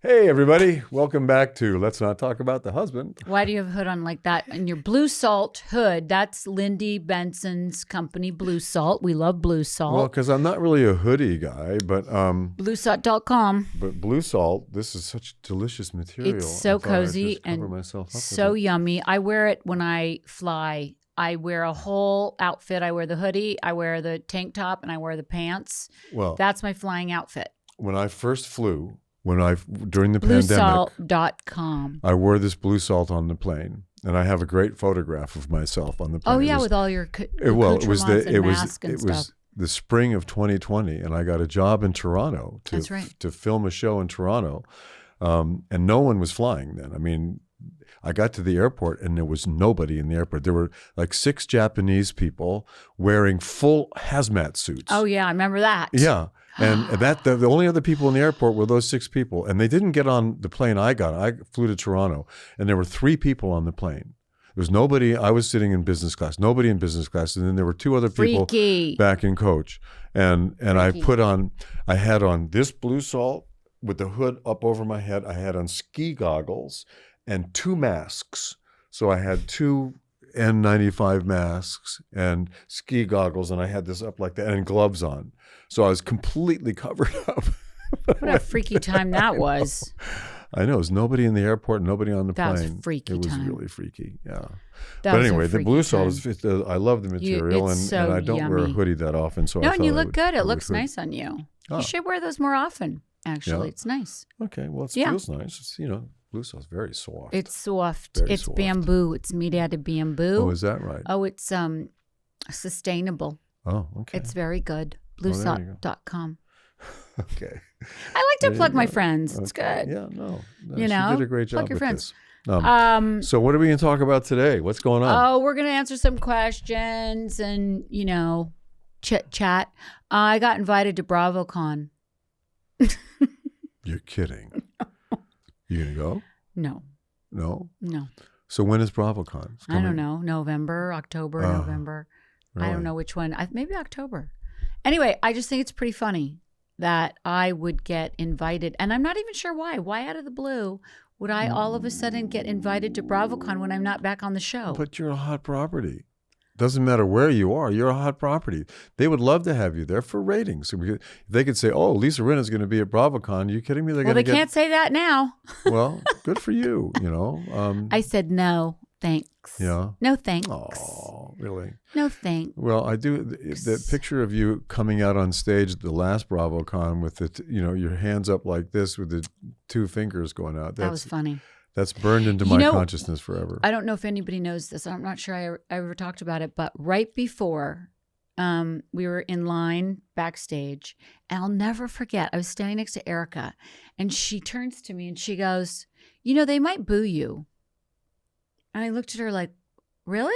Hey, everybody. Welcome back to Let's Not Talk About the Husband. Why do you have a hood on like that? And your Blue Salt hood, that's Lindy Benson's company, Blue Salt. We love Blue Salt. Well, because I'm not really a hoodie guy, but BlueSalt.com. But Blue Salt, this is such delicious material. It's so cozy and so yummy. I wear it when I fly. I wear a whole outfit. I wear the hoodie, I wear the tank top, and I wear the pants. Well, that's my flying outfit. When I first flew, during the pandemic, BlueSalt.com. I wore this Blue Salt on the plane, and I have a great photograph of myself on the plane. Oh yeah, with all your it was the spring of 2020, and I got a job in Toronto to film a show in Toronto, and no one was flying then. I mean, I got to the airport and there was nobody in the airport. There were like 6 Japanese people wearing full hazmat suits. Oh yeah, I remember that. Yeah. And the only other people in the airport were those 6 people. And they didn't get on the plane I got. I flew to Toronto, and there were 3 people on the plane. There was nobody. I was sitting in business class, nobody in business class. And then there were 2 other people back in coach. And I had on this Blue Salt with the hood up over my head. I had on ski goggles and 2 masks. So I had 2 N95 masks and ski goggles, and I had this up like that, and gloves on. So I was completely covered up. What a freaky time that was. I know. There's nobody in the airport, nobody on the plane. That was freaky. It was time. Really freaky, yeah. But anyway, the Blue Salt is, I love the material, and I don't wear a hoodie that often. So and you look good. It looks nice on you. Oh. You should wear those more often, actually. Yeah. It's nice. Okay, well, it feels nice. It's, Blue Salt's very soft. It's soft. It's soft. Bamboo. It's made out of bamboo. Oh, is that right? Oh, it's sustainable. Oh, okay. It's very good. BlueSalt.com. Okay. I like to plug my friends. It's good. Yeah, no. You did a great job plug your friends. This. So what are we going to talk about today? What's going on? Oh, we're going to answer some questions and, chit chat. I got invited to BravoCon. You're kidding. You going to go? No. No? No. So when is BravoCon? I don't know. November, October, November. Really? I don't know which one. Maybe October. Anyway, I just think it's pretty funny that I would get invited. And I'm not even sure why. Why out of the blue would I all of a sudden get invited to BravoCon when I'm not back on the show? But you're a hot property. Doesn't matter where you are. You're a hot property. They would love to have you there for ratings. If they could say, "Oh, Lisa Rinna is going to be at BravoCon," are you kidding me? They can't say that now. Well, good for you. I said no, thanks. Yeah. No thanks. Oh, really? No thanks. Well, I do. The picture of you coming out on stage at the last BravoCon with your hands up like this with the 2 fingers going out. That was funny. That's burned into my consciousness forever. I don't know if anybody knows this. I'm not sure I ever talked about it, but right before we were in line backstage, and I'll never forget, I was standing next to Erica, and she turns to me and she goes, they might boo you. And I looked at her like, really?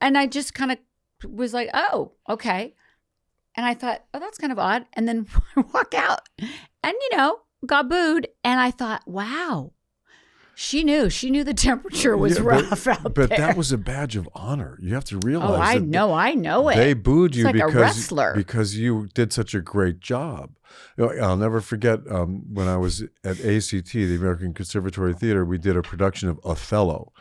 And I just kind of was like, oh, okay. And I thought, oh, that's kind of odd. And then I walk out and, got booed. And I thought, wow. She knew the temperature was rough out there. But that was a badge of honor. You have to realize. Oh, I know it. They booed you like a wrestler. because you did such a great job. I'll never forget when I was at ACT, the American Conservatory Theater, we did a production of Othello.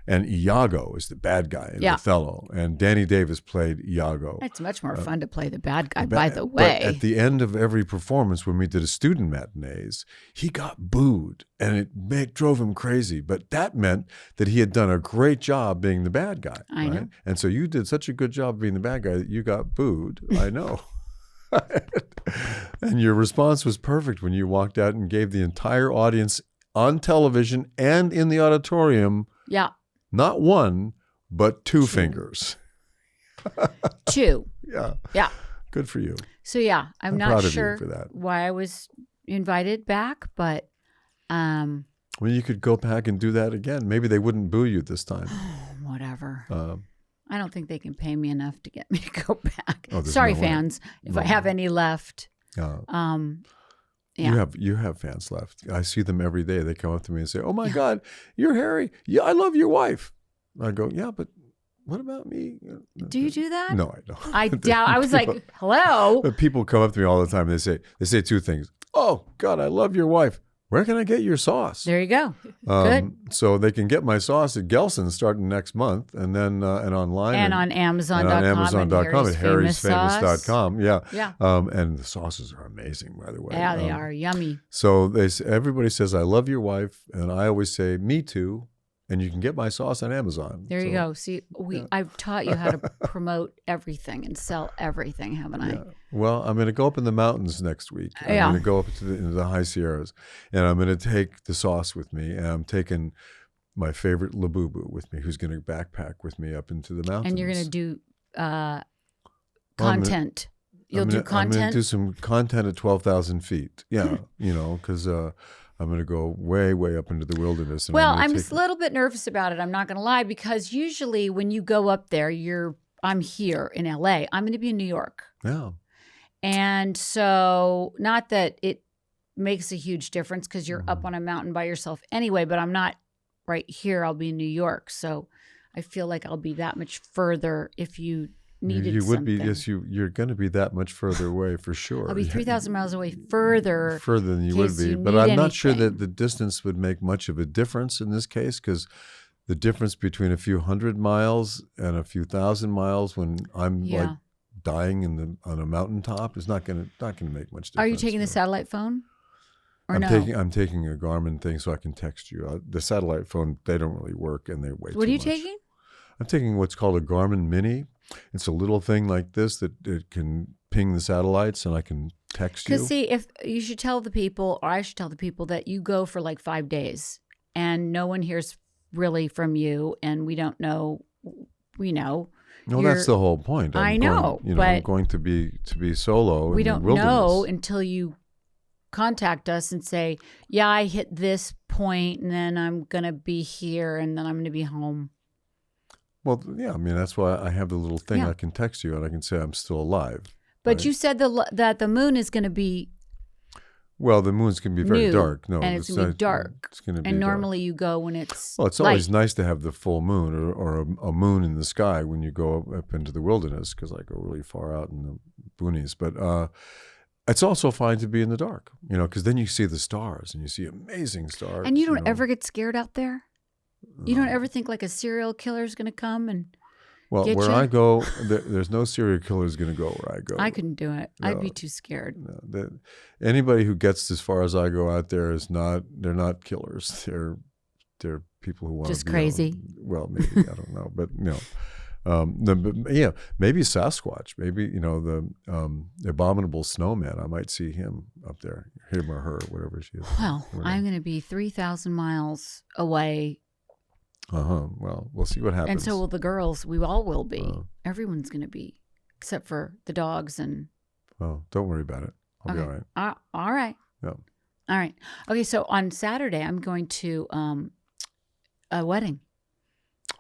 And Iago is the bad guy in Othello. And Danny Davis played Iago. It's much more fun to play the bad guy, by the way. But at the end of every performance, when we did a student matinees, he got booed. And it drove him crazy. But that meant that he had done a great job being the bad guy. I know. And so you did such a good job being the bad guy that you got booed. I know. And your response was perfect when you walked out and gave the entire audience on television and in the auditorium not 1, but 2 fingers. 2. Yeah. Yeah. Good for you. So I'm not sure why I was invited back, but well, you could go back and do that again. Maybe they wouldn't boo you this time. Whatever. I don't think they can pay me enough to get me to go back. Oh, sorry, fans, if I have any left. Yeah. You have fans left. I see them every day. They come up to me and say, "Oh my God, you're Harry. Yeah, I love your wife." I go, "Yeah, but what about me?" Do you do that? No, I don't. I doubt. I was like, "Hello." But people come up to me all the time. And they say 2 things. Oh, God, I love your wife. Where can I get your sauce? There you go. Good. So they can get my sauce at Gelson's starting next month, and then and online And on Amazon.com. and on Amazon.com and harrysfamous.com. Yeah. Yeah. And the sauces are amazing, by the way. Yeah, they are yummy. So everybody says, I love your wife. And I always say, me too. And you can get my sauce on Amazon. There you go. See, I've taught you how to promote everything and sell everything, haven't I? Yeah. Well, I'm going to go up in the mountains next week. I'm going to go up into the high Sierras, and I'm going to take the sauce with me. And I'm taking my favorite Labubu with me, who's going to backpack with me up into the mountains. And you're going to do content. You'll do content? I'm going to do some content at 12,000 feet. Yeah, because I'm going to go way, way up into the wilderness. And I'm just a little bit nervous about it. I'm not going to lie, because usually when you go up there, I'm here in LA. I'm going to be in New York. Yeah. And so, not that it makes a huge difference because you're up on a mountain by yourself anyway, but I'm not right here. I'll be in New York. So I feel like I'll be that much further if you needed you would something. be, yes, you're going to be that much further away for sure. I'll be 3,000 miles away further than you would be. But I'm not sure that the distance would make much of a difference in this case, because the difference between a few hundred miles and a few thousand miles when I'm like dying on a mountaintop is not going to make much difference. Are you taking the satellite phone? Or I'm no? taking a Garmin thing so I can text you. The satellite phone, they don't really work, and they weigh too much. What are you taking? I'm taking what's called a Garmin Mini. It's a little thing like this that it can ping the satellites, and I can text you. Because see, if you should tell the people, or I should tell the people, that you go for like 5 days, and no one hears really from you, and we don't know. No, that's the whole point. I know, but I'm going to be solo. We in don't the wilderness. know until you contact us and say, "Yeah, I hit this point, and then I'm gonna be here, and then I'm gonna be home." Well, yeah, I mean, that's why I have the little thing I can text you, and I can say I'm still alive. But you said that the moon is going to be well, the moon's going to be very dark. No, and it's going to be dark. It's going to be and dark. normally you go when it's well, it's always nice to have the full moon or a moon in the sky when you go up into the wilderness, because I go really far out in the boonies. But it's also fine to be in the dark, because then you see the stars and you see amazing stars. And you don't ever get scared out there? You don't ever think like a serial killer is going to come and get where you? I go, there's no serial killer is going to go where I go. I couldn't do it. No, I'd be too scared. No, anybody who gets as far as I go out there they're not killers. They're people who want just to be crazy. Well, maybe I don't know, but maybe Sasquatch, maybe the abominable snowman. I might see him up there, him or her, whatever she is. Well, I'm going to be 3,000 miles away. Well, we'll see what happens. And so will the girls. We all will be. Everyone's going to be, except for the dogs and. Oh, don't worry about it. I'll be all right. All right. Yeah. All right. Okay. So on Saturday, I'm going to a wedding.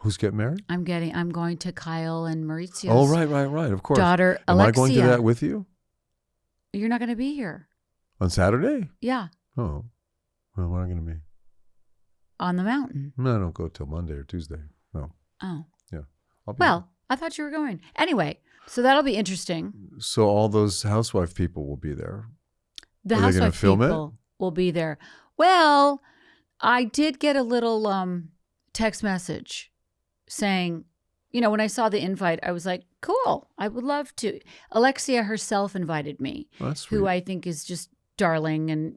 Who's getting married? I'm going to Kyle and Maurizio's. Oh, right. Of course. Daughter Alexia. Am I going to that with you? You're not going to be here. On Saturday? Yeah. Oh. Well, where am I going to be? On the mountain. No, I don't go till Monday or Tuesday. No. Oh. Yeah. I thought you were going. Anyway, so that'll be interesting. So all those housewife people will be there. The Are they housewife film people will be there. Well, I did get a little text message saying, when I saw the invite, I was like, cool, I would love to. Alexia herself invited me, who I think is just darling. And,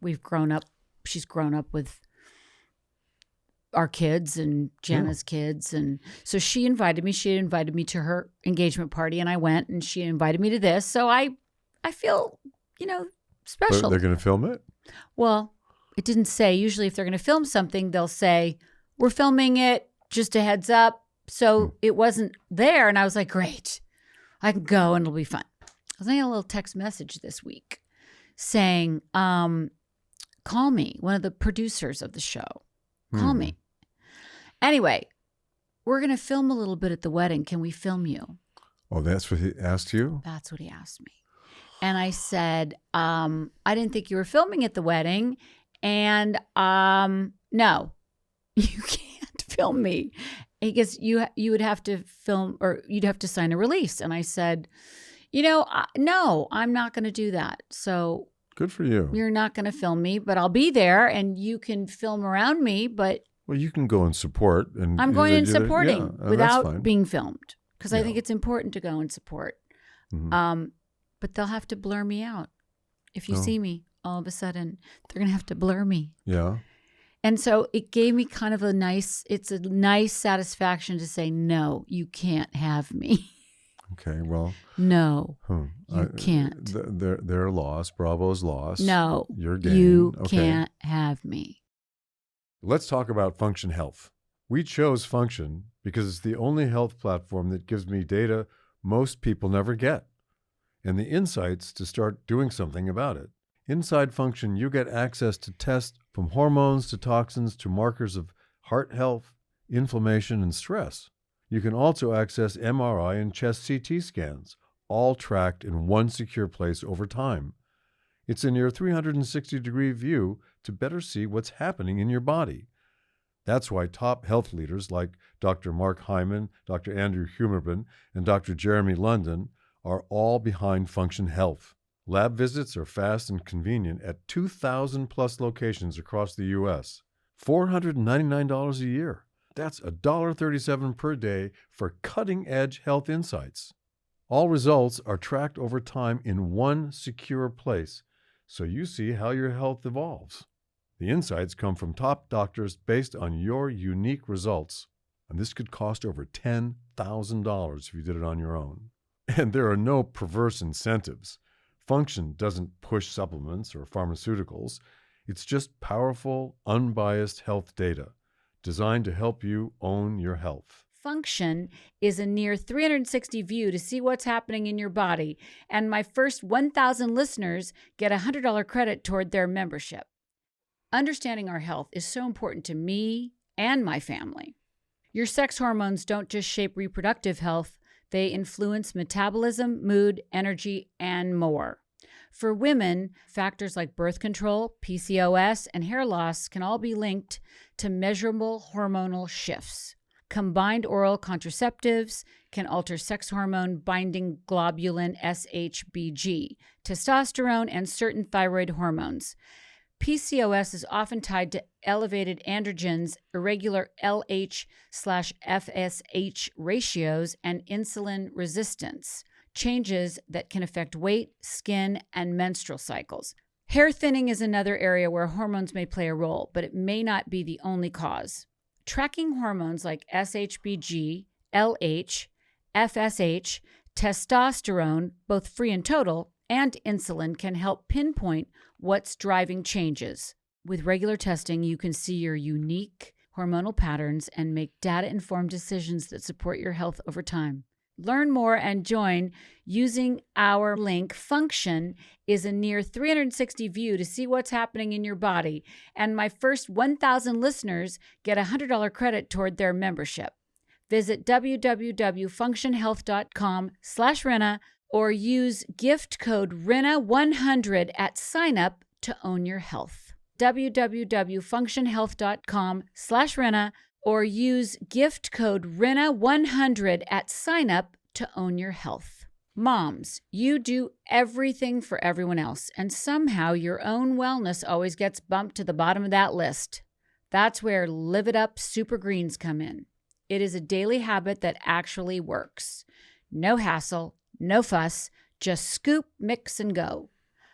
we've grown up. She's grown up with our kids and Jana's kids. And so she invited me. She invited me to her engagement party, and I went, and she invited me to this. So I feel, special. But they're going to film it? Well, it didn't say. Usually if they're going to film something, they'll say, we're filming it, just a heads up. So it wasn't there. And I was like, great, I can go and it'll be fun. I was getting a little text message this week saying, call me, one of the producers of the show. Call me. Anyway, we're going to film a little bit at the wedding. Can we film you? Oh, that's what he asked you? That's what he asked me. And I said, I didn't think you were filming at the wedding. And no, you can't film me. And he goes, you would have to film, or you'd have to sign a release. And I said, no, I'm not going to do that. So Good for you. You're not going to film me, but I'll be there and you can film around me, but Well, you can go and support. And I'm going in supporting that's fine. without being filmed because I Yeah. think it's important to go and support. Mhm. But they'll have to blur me out. If you Oh. see me, all of a sudden, they're going to have to blur me. Yeah. And so it gave me kind of a nice satisfaction to say, no, you can't have me. Okay. Well. No, you can't. Their loss. Bravo's loss. No, Your gain. you Okay. can't have me. Let's talk about Function Health. We chose Function because it's the only health platform that gives me data most people never get and the insights to start doing something about it. Inside Function, you get access to tests from hormones to toxins to markers of heart health, inflammation, and stress. You can also access MRI and chest CT scans, all tracked in one secure place over time. It's a near 360-degree view to better see what's happening in your body. That's why top health leaders like Dr. Mark Hyman, Dr. Andrew Huberman, and Dr. Jeremy London are all behind Function Health. Lab visits are fast and convenient at 2,000 plus locations across the U.S. $499 a year. That's $1.37 per day for cutting-edge health insights. All results are tracked over time in one secure place, so you see how your health evolves. The insights come from top doctors based on your unique results, and this could cost over $10,000 if you did it on your own. And there are no perverse incentives. Function doesn't push supplements or pharmaceuticals. It's just powerful, unbiased health data designed to help you own your health. Function is a near 360 view to see what's happening in your body, and my first 1,000 listeners get a $100 credit toward their membership. Understanding our health is so important to me and my family. Your sex hormones don't just shape reproductive health, they influence metabolism, mood, energy, and more. For women, factors like birth control, PCOS, and hair loss can all be linked to measurable hormonal shifts. Combined oral contraceptives can alter sex hormone binding globulin SHBG, testosterone, and certain thyroid hormones. PCOS is often tied to elevated androgens, irregular LH/FSH ratios, and insulin resistance, changes that can affect weight, skin, and menstrual cycles. Hair thinning is another area where hormones may play a role, but it may not be the only cause. Tracking hormones like SHBG, LH, FSH, testosterone, both free and total, and insulin can help pinpoint what's driving changes. With regular testing, you can see your unique hormonal patterns and make data-informed decisions that support your health over time. Learn more and join using our link. Function is a near 360 view to see what's happening in your body, and my first 1,000 listeners get a $100 credit toward their membership. Visit www.functionhealth.com/Rinna or use gift code Rinna100 at sign up to own your health. www.functionhealth.com/Rinna or use gift code Rinna100 at sign up to own your health. Moms, you do everything for everyone else, and somehow your own wellness always gets bumped to the bottom of that list. That's where Live It Up Super Greens come in. It is a daily habit that actually works. No hassle, no fuss, just scoop, mix, and go.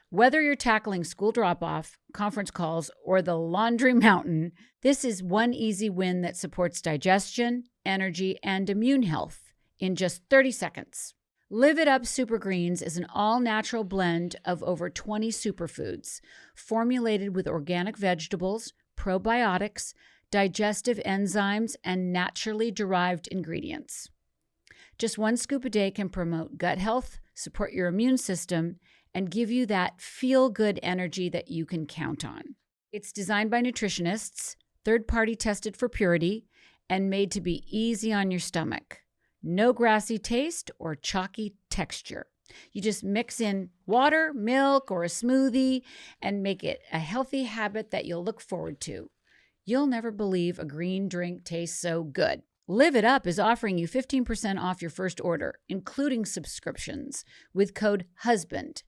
Whether you're tackling school drop-off, conference calls, or the laundry mountain, this is one easy win that supports digestion, energy, and immune health in just 30 seconds. Live It Up Super Greens is an all-natural blend of over 20 superfoods, formulated with organic vegetables, probiotics, digestive enzymes, and naturally derived ingredients. Just one scoop a day can promote gut health, support your immune system, and give you that feel-good energy that you can count on. It's designed by nutritionists, third-party tested for purity, and made to be easy on your stomach. No grassy taste or chalky texture. You just mix in water, milk, or a smoothie and make it a healthy habit that you'll look forward to. You'll never believe a green drink tastes so good. Live It Up is offering you 15% off your first order, including subscriptions, with code HUSBAND.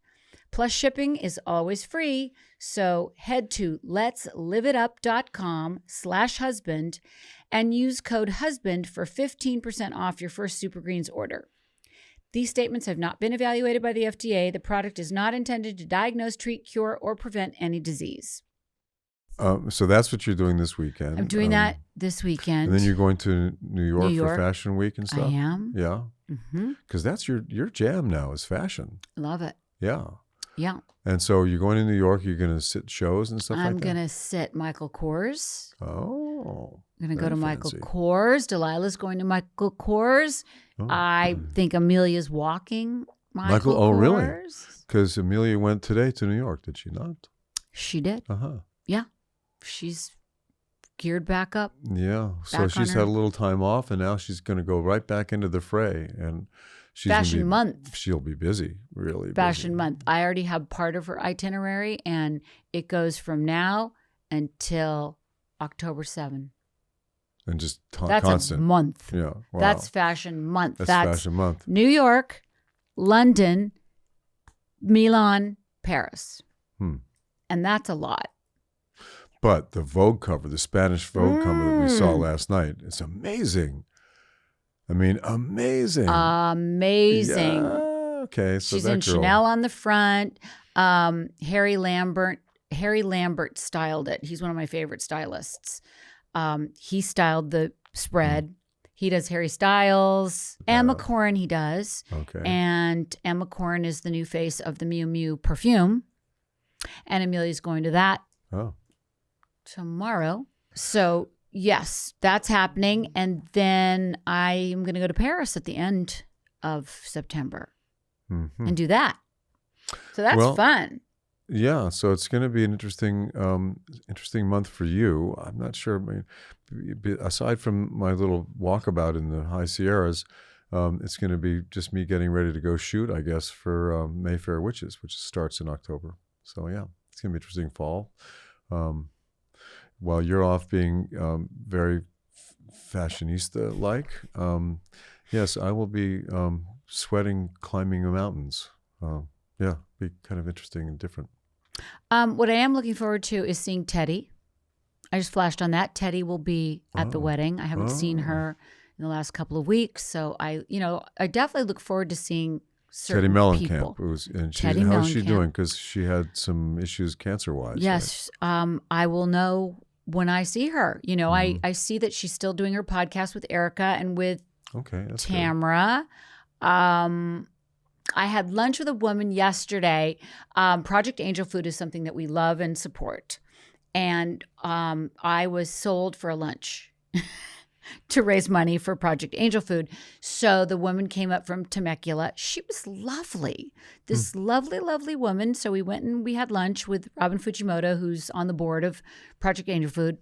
Plus shipping is always free. So head to letsliveitup.com/husband and use code HUSBAND for 15% off your first Super Greens order. These statements have not been evaluated by the FDA. The product is not intended to diagnose, treat, cure, or prevent any disease. So that's what you're doing this weekend. I'm doing that this weekend. And then you're going to New York for Fashion Week and stuff? I am. Yeah. Because that's your jam now is fashion. Love it. Yeah. Yeah. And so you're going to New York, you're going to sit shows and stuff like that? I'm going to sit Michael Kors. Oh. I'm going to go to Michael fancy. Kors. Delilah's going to Michael Kors. Oh. I think Amelia's walking Michael Kors. Oh, really? Because Amelia went today to New York, did she not? She did. Uh-huh. Yeah. She's geared back up. Yeah. So Back she's on her- had a little time off, and now she's going to go right back into the fray. And she's gonna Fashion month. She'll be busy, really. Fashion busy. month. I already have part of her itinerary, and it goes from now until October 7. And just That's constant. a month. Yeah. Wow. That's fashion month. That's fashion month. New York, London, Milan, Paris. And that's a lot. But the Vogue cover, the Spanish Vogue cover that we saw last night, it's amazing. I mean, amazing. Amazing. Yeah. Okay, so She's that in girl. Chanel on the front. Harry Lambert styled it. He's one of my favorite stylists. He styled the spread. He does Harry Styles. Emma Corrin he does. Okay. And Emma Corrin is the new face of the Miu Miu perfume. And Amelia's going to that tomorrow. So, yes, that's happening. And then I am going to go to Paris at the end of September and do that. So that's fun. Yeah, so it's going to be an interesting month for you. I'm not sure. I mean, aside from my little walkabout in the high Sierras, it's going to be just me getting ready to go shoot, I guess, for Mayfair Witches, which starts in October. So yeah, it's going to be an interesting fall. While you're off being very fashionista-like, yes, I will be sweating, climbing the mountains. Yeah, be kind of interesting and different. What I am looking forward to is seeing Teddy. I just flashed on that. Teddy will be at the wedding. I haven't seen her in the last couple of weeks, so I definitely look forward to seeing certain Teddy Mellencamp. people. How's she doing? Because she had some issues cancer-wise. Yes, right? I will know when I see her. I see that she's still doing her podcast with Erica and with Tamara. Good. I had lunch with a woman yesterday. Project Angel Food is something that we love and support. And I was sold for a lunch to raise money for Project Angel Food. So the woman came up from Temecula. She was lovely. This lovely, lovely woman. So we went and we had lunch with Robin Fujimoto, who's on the board of Project Angel Food.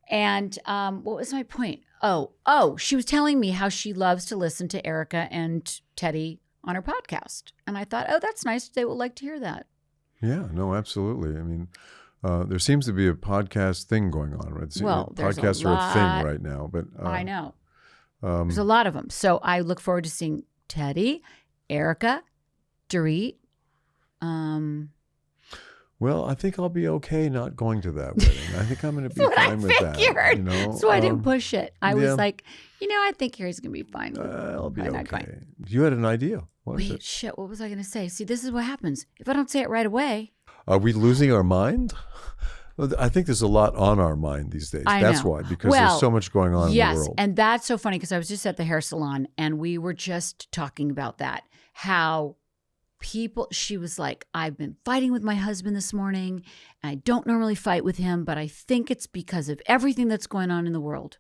And what was my point? Oh, she was telling me how she loves to listen to Erica and Teddy on her podcast. And I thought, that's nice. They would like to hear that. Yeah, no, absolutely. I mean, there seems to be a podcast thing going on, right? Podcasts are a thing right now. But I know. There's a lot of them. So I look forward to seeing Teddy, Erica, Dorit. Well, I think I'll be okay not going to that wedding. I think I'm going to be fine with that. So I didn't push it. I was like, I think Harry's going to be fine. I'll be okay. You had an idea. What was I going to say? See, this is what happens. If I don't say it right away. Are we losing our mind? Well, I think there's a lot on our mind these days. That's why, because there's so much going on in the world. Yes, and that's so funny because I was just at the hair salon and we were just talking about that. How she was like, I've been fighting with my husband this morning. And I don't normally fight with him, but I think it's because of everything that's going on in the world.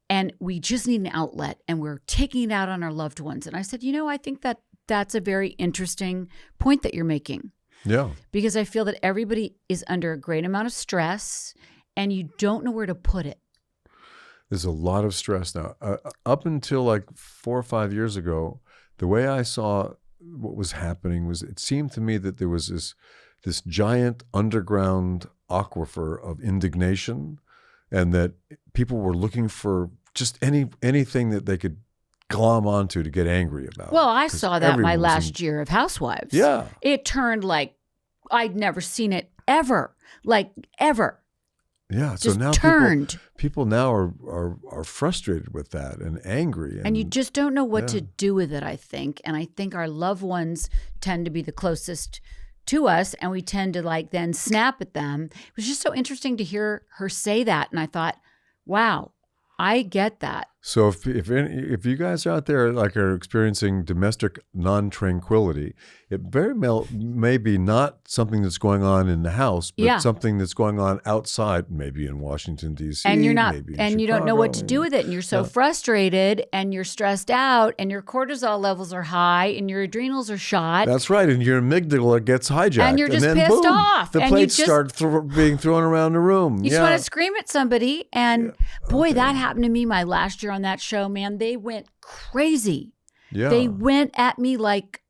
And we just need an outlet and we're taking it out on our loved ones. And I said, I think that's a very interesting point that you're making. Yeah. Because I feel that everybody is under a great amount of stress and you don't know where to put it. There's a lot of stress now. Up until like 4 or 5 years ago, the way I saw what was happening was it seemed to me that there was this giant underground aquifer of indignation and that people were looking for just anything that they could glom onto to get angry about. Well, I 'Cause saw that my everyone was last year of Housewives. Yeah. It turned like I'd never seen it ever. Like ever. Yeah. So Just now turned. people now are frustrated with that and angry. And you just don't know what yeah. to do with it, I think. And I think our loved ones tend to be the closest to us, and we tend to like then snap at them. It was just so interesting to hear her say that. And I thought, wow, I get that. So if you guys out there like are experiencing domestic non-tranquility, it very well may be not something that's going on in the house, but Yeah. something that's going on outside, maybe in Washington D.C. And you're not, maybe in and you don't know what to do Chicago. with it, and you're so Yeah. frustrated, and you're stressed out, and your cortisol levels are high, and your adrenals are shot. That's right, and your amygdala gets hijacked, And you're just then pissed boom, off, The and you plates just- start being thrown around the room. You just want to scream at somebody. And boy, Okay. that happened to me my last year on that show, man. They went crazy. Yeah. They went at me like,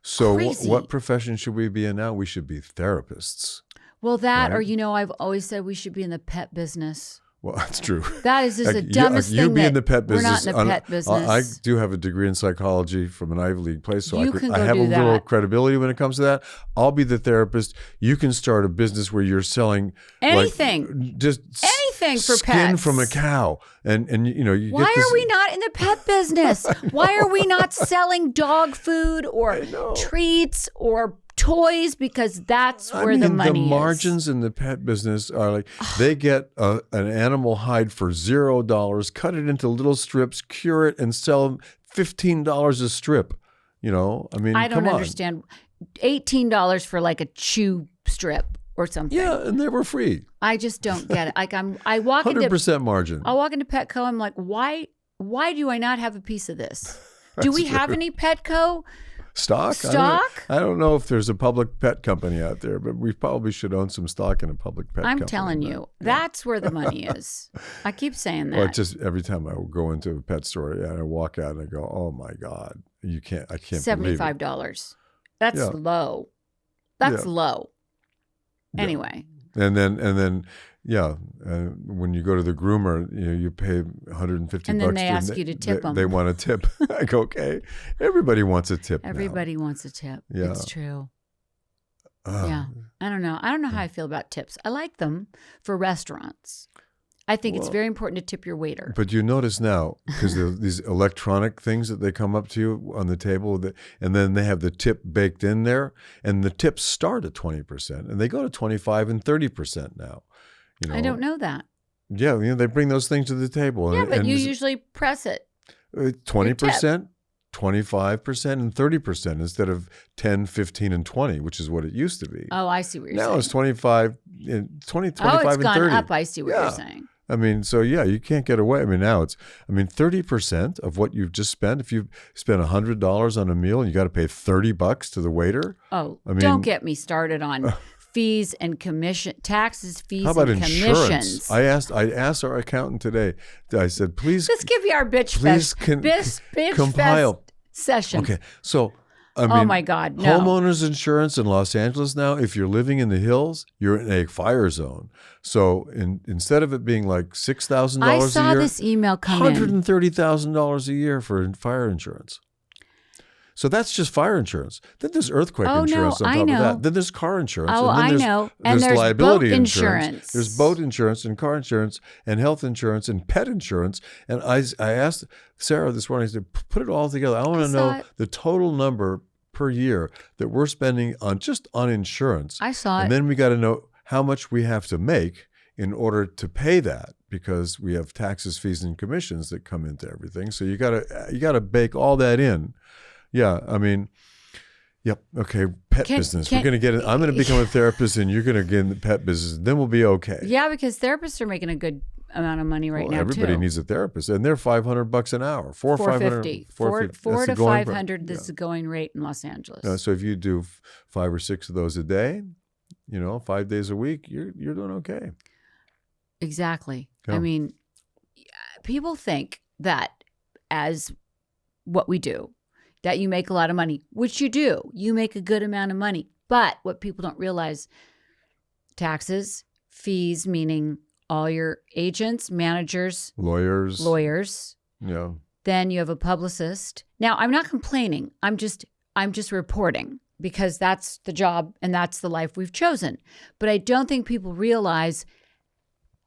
So crazy. what profession should we be in now? We should be therapists. well, that, Right. or, you know, I've always said we should be in the pet business. Well, that's true. That is just the Like, dumbest you thing. be that in the pet business. We're not in the pet business. I do have a degree in psychology from an Ivy League place, so You can I go have do a little that. credibility when it comes to that. I'll be the therapist. You can start a business where you're selling Anything. just Anything for skin pets. from a cow, and you know you Why get this, are we not in the pet business? Why are we not selling dog food or know. treats or toys? Because that's I where mean, the money is. margins in the pet business are like they get an animal hide for $0, cut it into little strips, cure it, and sell them $15 a strip. You know, I mean, I don't come on. understand. $18 for like a chew strip or something. Yeah, and they were free. I just don't get it. Like I walk 100% into margin. I'll walk into Petco. I'm like, why do I not have a piece of this? Do we have any Petco Stock? stock? I don't know if there's a public pet company out there, but we probably should own some stock in a public pet company. I'm telling you, that's where the money is. I keep saying that. Well, it's just every time I go into a pet store and I walk out and I go, oh my God, I can't believe it. $75. That's Yeah. low. That's Yeah. low. Yeah. Anyway, And then, yeah, when you go to the groomer, you pay $150. And then they ask you to tip them. They want a tip. I go, okay. Everybody wants a tip now. everybody wants a tip. Yeah. It's true. Ah, Yeah. I don't know. I don't know how I feel about tips. I like them for restaurants. I think it's Well, very important to tip your waiter. But you notice now, because these electronic things that they come up to you on the table, and then they have the tip baked in there, and the tips start at 20%, and they go to 25 and 30% now. You know, I don't know that. Yeah, they bring those things to the table. Yeah, but and you it's, usually press it. 20%, 25%, and 30% instead of 10, 15, and 20, which is what it used to be. Oh, I see what you're Now saying. it's 25, 20, 25, Oh, it's and gone 30. up. I see what Yeah. you're saying. I mean, so yeah, you can't get away. I mean, now 30% of what you've just spent. If you spend $100 on a meal and you got to pay $30 to the waiter. Oh, I mean- don't get me started on fees and taxes, fees, How about and insurance? commissions. I asked our accountant today. I said, please, Let's give you our bitch please fest, can- bitch compile. fest session. Okay, so I mean, Oh my God, no. homeowners insurance in Los Angeles now, if you're living in the hills, you're in a fire zone. So instead of it being like $6,000 I a saw year, this email come in. $130,000 a year for fire insurance. So that's just fire insurance. Then there's earthquake Oh, no, insurance on I top know. of that. Then there's car insurance. Oh, and then I there's, know. And there's liability boat insurance. insurance. There's boat insurance and car insurance and health insurance and pet insurance. And I asked Sarah this morning, I said, put it all together. I want to saw know it. the total number per year that we're spending on just on insurance. I saw And it. then we got to know how much we have to make in order to pay that, because we have taxes, fees, and commissions that come into everything. So you gotta bake all that in. Yeah, I mean, yep. Okay, pet business. We're gonna get it. I'm gonna become a therapist, and you're gonna get in the pet business. Then we'll be okay. Yeah, because therapists are making a good amount of money right now everybody too. needs a therapist, and they're $500 an hour. $400 or $500. $450. Four That's to the going price. 500. This is the going rate in Los Angeles. So if you do 5 or 6 of those a day, 5 days a week, you're doing okay. Exactly. Yeah. I mean, people think that as what we do, that you make a lot of money, which you do. You make a good amount of money. But what people don't realize, taxes, fees, meaning all your agents, managers, Lawyers. lawyers, Yeah. Then you have a publicist. Now, I'm not complaining. I'm just reporting because that's the job and that's the life we've chosen. But I don't think people realize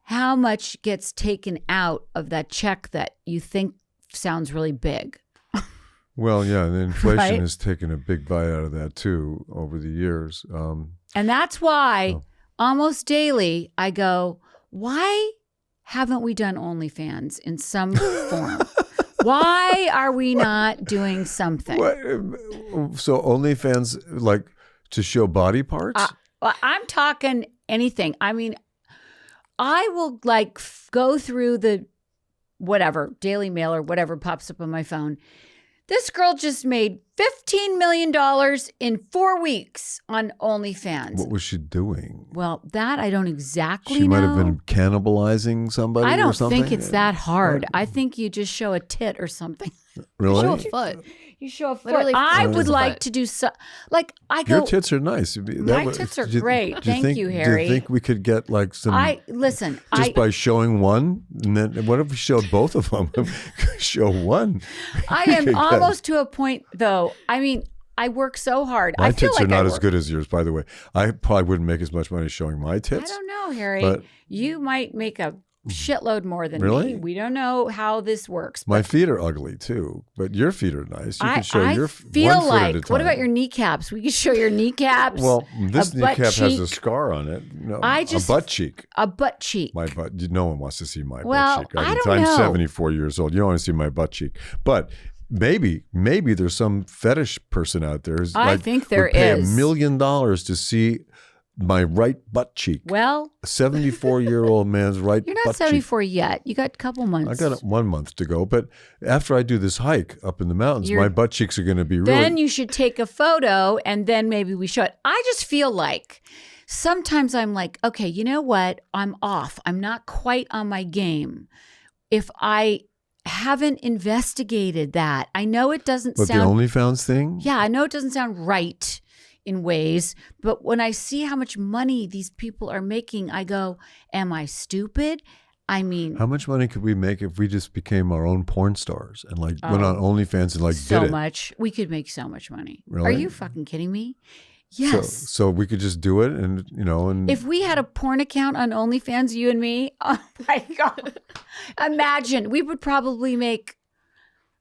how much gets taken out of that check that you think sounds really big. Well, yeah, and inflation Right? has taken a big bite out of that too over the years. And that's why almost daily I go, why haven't we done OnlyFans in some form? Why are we not doing something? So OnlyFans, like to show body parts? Well, I'm talking anything. I mean, I will like go through the whatever, Daily Mail or whatever pops up on my phone. This girl just made $15 million in 4 weeks on OnlyFans. What was she doing? Well, that I don't exactly know. She might have been cannibalizing somebody I or don't something? think it's that hard. I think you just show a tit or something. Really? Show a foot. You show a foot. Literally I just would a like foot. to do so. Like I go. Your tits are nice. My tits are great. Thank you, Harry. Do you think we could get like some... Listen. Just by showing one, and then what if we showed both of them? Show one. I am almost to a point, though. I mean, I work so hard. My I feel tits like are not I as work. good as yours, by the way. I probably wouldn't make as much money showing my I tits. don't know, Harry. but- You might make a shitload more than Really? me. We don't know how this works. My but feet are ugly too, but your feet are nice. You can show I your feel one foot like. at a time. What about your kneecaps? We could show your kneecaps. Well, this a butt kneecap has a cheek. scar on it. No, I just- a butt cheek. A butt cheek. My butt. No one wants to see my Well, butt cheek. I don't I'm know. 74 years old. You don't want to see my butt cheek. But maybe there's some fetish person out there. Who's I like, think there would pay is. $1 million to see my right butt cheek. Well, A 74-year-old man's right you're butt not cheek. 74 yet. You got a couple months. I got 1 month to go, but after I do this hike up in the mountains, You're- my butt cheeks are going to be Then really. you should take a photo and then maybe we show it. I just feel like sometimes I'm like, okay, you know what? I'm off. I'm not quite on my game. If I haven't investigated that, I know it doesn't But sound. the OnlyFans thing? Yeah, I know it doesn't sound right in ways, but when I see how much money these people are making, I go, am I stupid? I mean, How much money could we make if we just became our own porn stars and like went on OnlyFans and like so did it? much. We could make so much money. Are Really? you fucking kidding me? Yes. So we could just do it and, and If we had a porn account on OnlyFans, you and me, oh my God. Imagine, we would probably make,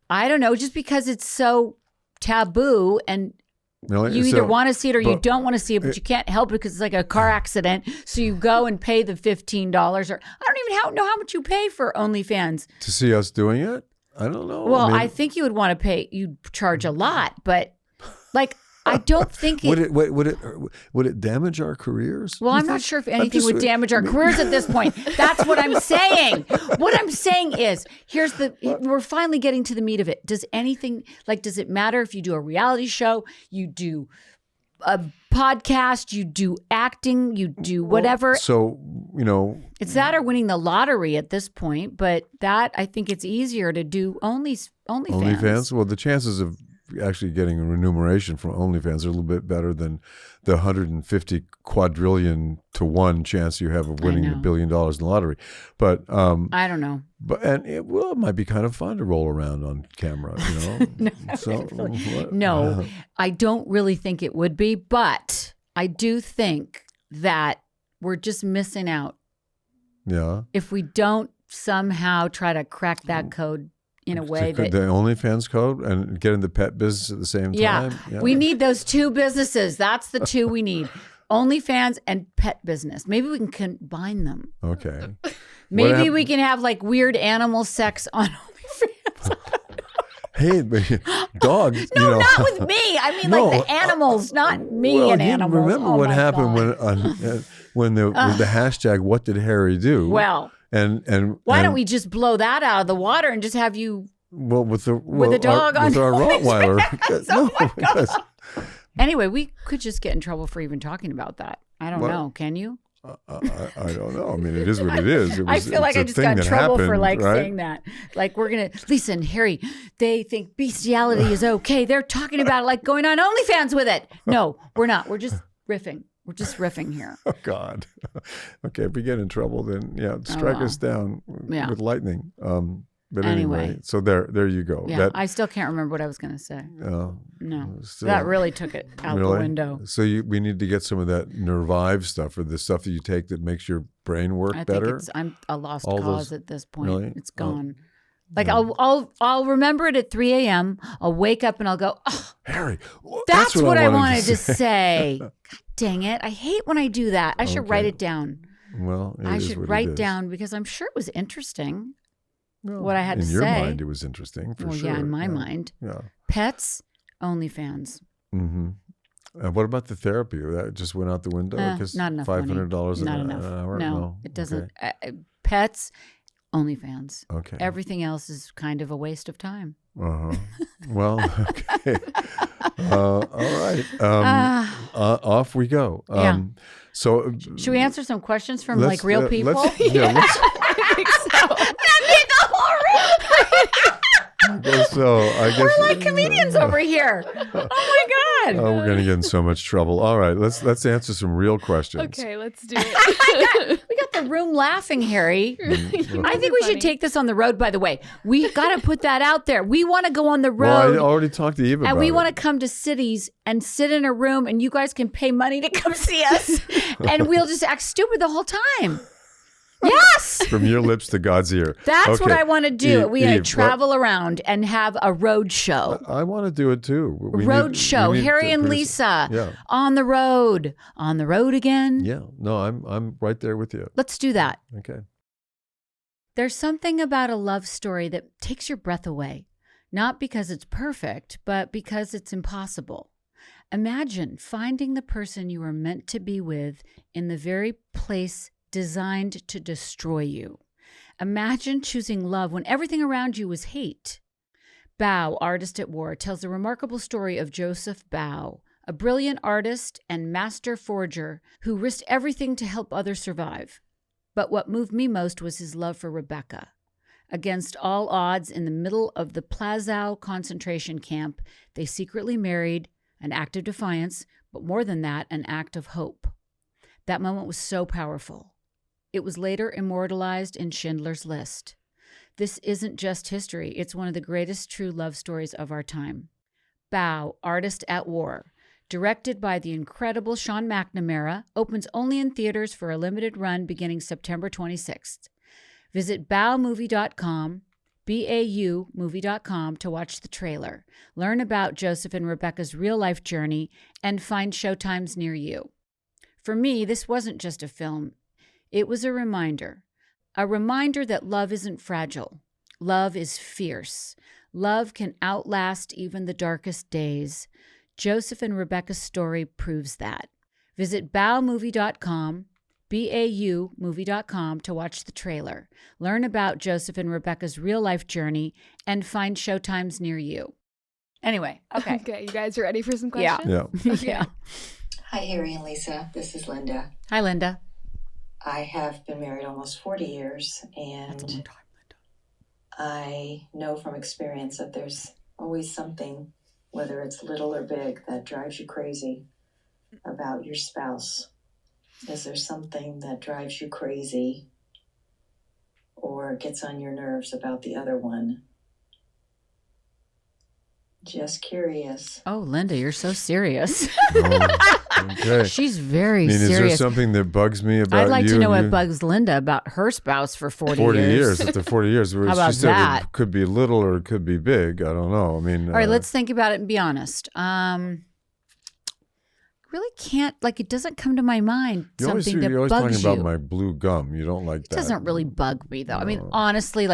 I don't know, just because it's so taboo and really? you either want to see it or you but- don't want to see it, but you can't help it because it's like a car accident. So you go and pay the $15 or I don't even know how much you pay for OnlyFans. to see us doing it? I don't know. Well, I mean, think you would want to pay, you'd charge a lot, but like, I don't think would it damage our careers? Well, You I'm not think? sure if I'm anything just- would damage our careers at this point. That's what I'm saying. What I'm saying is, we're finally getting to the meat of it. Does it matter if you do a reality show, you do a podcast, you do acting, you do whatever? So, It's that or winning the lottery at this point, but that I think it's easier to do OnlyFans. OnlyFans. Well, the chances of actually getting a remuneration from OnlyFans are a little bit better than the 150 quadrillion to 1 chance you have of winning know. $1 billion in the lottery. But I don't know. it might be kind of fun to roll around on camera, No, I don't really think it would be, but I do think that we're just missing out Yeah. if we don't somehow try to crack that code in a way the that. OnlyFans code and get in the pet business at the same Yeah, time. we need those two businesses. That's the two we need. OnlyFans and pet business. Maybe we can combine them. Okay. Maybe we can have like weird animal sex on OnlyFans. Hey, but dog. No, not with me. I mean, No, like the animals, not me well, and you animals. remember Oh what my happened God. when the hashtag "What did Harry do"? Well, and why don't we just blow that out of the water and just have you? with the a dog with on our Rottweiler? Oh my God. because Anyway, we could just get in trouble for even talking about that. I don't What? know. Can you? I don't know. I mean, it is what it is. I feel like I just got in trouble for like right? saying that. Like we're gonna Lisa and Harry, they think bestiality is okay. They're talking about it like going on OnlyFans with it. No, we're not. We're just riffing. We're just riffing here. Oh God. Okay, if we get in trouble, then strike well. us down Yeah. with lightning. But anyway, so there you go. Yeah, I still can't remember what I was going to say. No, that really took it out the window. So we need to get some of that Nervive stuff, or the stuff that you take that makes your brain work better. I'm a lost cause at this point. Really? It's gone. Like I'll remember it at 3 a.m. I'll wake up and I'll go, oh, Harry, that's what I wanted to say. God dang it! I hate when I do that. I should write it down. Well, I should write down because I'm sure it was interesting. Well, what I had to say. In your mind, it was interesting, for sure. Yeah, in my mind. Yeah. Pets, OnlyFans. Mm-hmm. What about the therapy? That just went out the window? Not enough $500 an hour? No, it doesn't. Okay. Pets, OnlyFans. Okay. Everything else is kind of a waste of time. Uh-huh. Well, okay. All right. Off we go. So, should we answer some questions from like real people? Let's, I think so. That'd the whole room. I guess we're like comedians over here. Oh my God. Oh, we're gonna get in so much trouble. All right, let's answer some real questions. Okay, let's do it. We got the room laughing, Harry. I think we should take this on the road. By the way, we got to put that out there. We want to go on the road. Well, I already talked to Eva about it. And we want to come to cities and sit in a room, and you guys can pay money to come see us, and we'll just act stupid the whole time. Yes. From your lips to God's ear. That's what I want to do. We want to travel around and have a road show. I want to do it too. Road show. Harry and Lisa on the road. On the road again. Yeah. No, I'm right there with you. Let's do that. Okay. There's something about a love story that takes your breath away. Not because it's perfect, but because it's impossible. Imagine finding the person you were meant to be with in the very place designed to destroy you. Imagine choosing love when everything around you was hate. Bao, Artist at War, tells the remarkable story of Joseph Bao, a brilliant artist and master forger who risked everything to help others survive. But what moved me most was his love for Rebecca. Against all odds, in the middle of the Plazau concentration camp, they secretly married, an act of defiance, but more than that, an act of hope. That moment was so powerful. It was later immortalized in Schindler's List. This isn't just history. It's one of the greatest true love stories of our time. Bao, Artist at War, directed by the incredible Sean McNamara, opens only in theaters for a limited run beginning September 26th. Visit baomovie.com, BAUmovie.com to watch the trailer, learn about Joseph and Rebecca's real-life journey, and find showtimes near you. For me, this wasn't just a film. It was a reminder that love isn't fragile. Love is fierce. Love can outlast even the darkest days. Joseph and Rebecca's story proves that. Visit baomovie.com, BAUmovie.com to watch the trailer, learn about Joseph and Rebecca's real-life journey, and find showtimes near you. Anyway, okay. Okay, you guys are ready for some questions? Yeah. Okay. Yeah. Hi, Harry and Lisa. This is Linda. Hi, Linda. I have been married almost 40 years, That's a long and time, Linda. I know from experience that there's always something, whether it's little or big, that drives you crazy about your spouse. Is there something that drives you crazy or gets on your nerves about the other one? Just curious. Oh, Linda, you're so serious. Okay. She's very Is there serious. something that bugs me about you? I'd like to know what bugs Linda about her spouse for 40 years. After 40 years. How about she said that? It could be little or it could be big. I don't know. I mean, All right, let's think about it and be honest. Really can't, it doesn't come to my mind you're always something that talking bugs you. about my blue gum. You don't like It that. doesn't really bug me, though. I mean, No. honestly,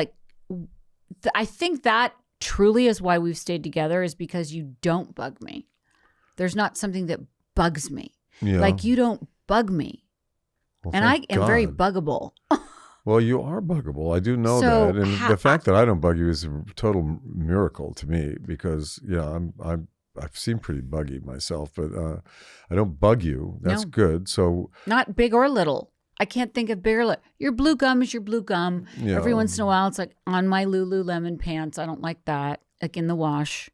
I think that truly is why we've stayed together, is because you don't bug me. There's not something that bugs me. Yeah. Like, you don't bug me. Well, And I thank am very God. buggable. Well, you are buggable. I do know So that, and the fact that I don't bug you is a total miracle to me. Because I've seemed pretty buggy myself, but I don't bug you. That's No. good. So Not big or little. I can't think of big or little. Your blue gum is your blue gum. Yeah. Every once in a while, it's like on my Lululemon pants. I don't like that. Like in the wash.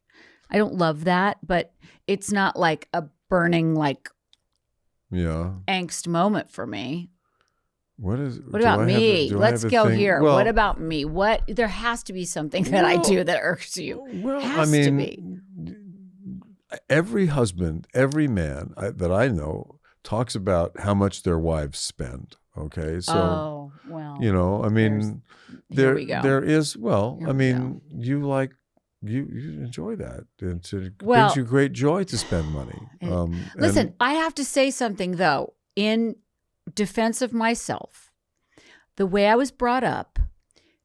I don't love that, but it's not like a burning yeah, angst moment for me. What about me? Let's go here. Well, what about me? There has to be something that I do that irks you. Well, has to be. Every husband, every man that I know talks about how much their wives spend. Okay, so I mean, here we go. there is. Well, Here I we mean, go. you enjoy that. It brings you great joy to spend money. Listen, I have to say something though. In defense of myself, the way I was brought up,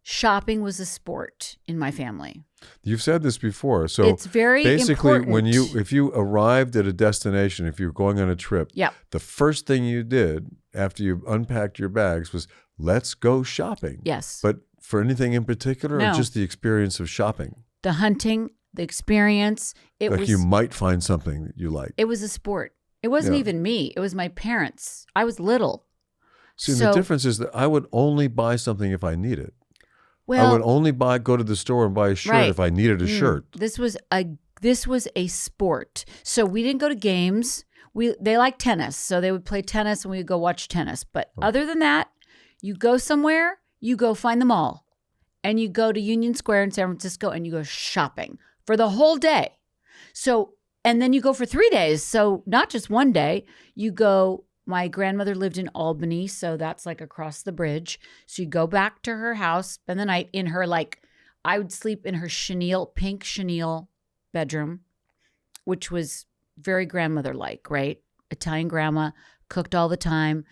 shopping was a sport in my family. You've said this before. So it's very basically important. if you arrived at a destination, if you were going on a trip, the first thing you did after you unpacked your bags was let's go shopping. Yes. But for anything in particular, or just the experience of shopping? The hunting, the experience. You might find something that you like. It was a sport. It wasn't even me. It was my parents. I was little. See, the difference is that I would only buy something if I need it. Well, I would only go to the store and buy a shirt if I needed a shirt. This was a sport. So we didn't go to games. They like tennis, so they would play tennis and we would go watch tennis. But other than that, you go somewhere, you go find the mall, and you go to Union Square in San Francisco and you go shopping for the whole day. So, and then you go for 3 days. So not just one day. You go. My grandmother lived in Albany, so that's like across the bridge. So you go back to her house, spend the night in her, I would sleep in her pink chenille bedroom, which was very grandmother-like, right? Italian grandma, cooked all the time.